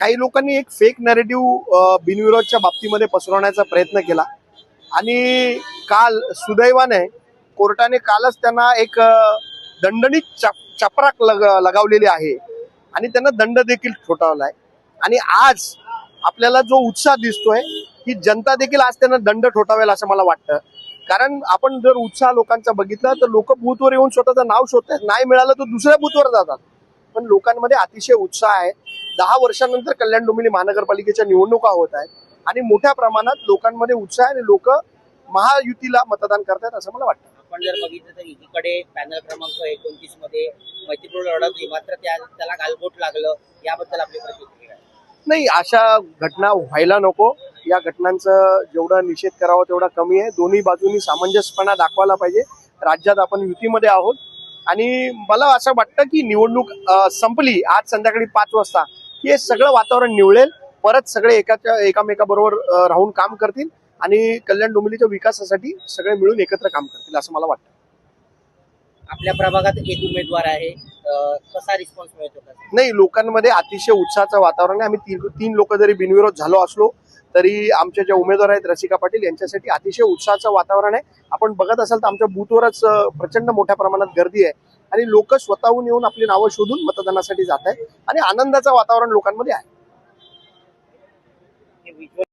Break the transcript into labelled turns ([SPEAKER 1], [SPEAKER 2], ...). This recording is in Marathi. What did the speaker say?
[SPEAKER 1] काही लोकांनी एक फेक नॅरेटिव्ह बिनविरोधच्या बाबतीमध्ये पसरवण्याचा प्रयत्न केला आणि काल सुदैवाने कोर्टाने कालच त्यांना एक दंडनीत चपराक लगावलेली आहे आणि त्यांना दंड देखील ठोठावलाय। आणि आज आपल्याला जो उत्साह दिसतोय की जनता देखील आज त्यांना दंड ठोठावेल असं मला वाटतं। कारण आपण जर उत्साह लोकांचा बघितला तर लोक बूथवर येऊन स्वतःचं नाव शोधतात, नाही मिळालं तर दुसऱ्या बूथवर जातात। पण लोकांमध्ये अतिशय उत्साह आहे। 10 वर्षांनंतर कल्याण डोंबिवली महानगरपालिकेच्या निवडणुका होत आहेत आणि मोठ्या प्रमाणात लोकांमध्ये उत्साह आहे आणि लोक महायुतीला मतदान करतात असं मला वाटतं।
[SPEAKER 2] आपण जर बघितलं तर एकीकडे पॅनल क्रमांक 29 मध्ये मैत्रीपूर्ण लढत होती, मात्र त्याला गालबोट लागलं, याबद्दल आपली प्रतिक्रिया आहे?
[SPEAKER 1] नाही, अशा घटना व्हायला नको। या घटनांचं जेवढा निषेध करावा तेवढा कमी आहे। दोन्ही बाजूंनी सामंजस्यपणा दाखवायला पाहिजे। राज्यात आपण युतीमध्ये आहोत आणि मला असं वाटतं की निवडणूक संपली आज संध्याकाळी 5 वाजता हे सगळं वातावरण निवळेल, परत सगळे एकामेकाबरोबर राहून काम करतील आणि कल्याण डोंबिवलीच्या विकासासाठी सगळे मिळून एकत्र काम करतील असं मला वाटतं।
[SPEAKER 2] आपल्या प्रभागात एक उमेदवार आहे, कसा रिस्पॉन्स मिळतो?
[SPEAKER 1] नाही, लोकांमध्ये अतिशय उत्साहाचं वातावरण आहे। आम्ही तीन लोक जरी बिनविरोध झालो असलो तरी आमचे जे उमेदवार आहेत रसिका पाटील यांच्यासाठी अतिशय उत्साहाचं वातावरण आहे। आपण बघत असाल तर आमच्या बूथवरच प्रचंड मोठ्या प्रमाणात गर्दी आहे आणि लोक स्वतःहून येऊन आपली नावं शोधून मतदानासाठी जात आहेत आणि आनंदाचं वातावरण लोकांमध्ये आहे।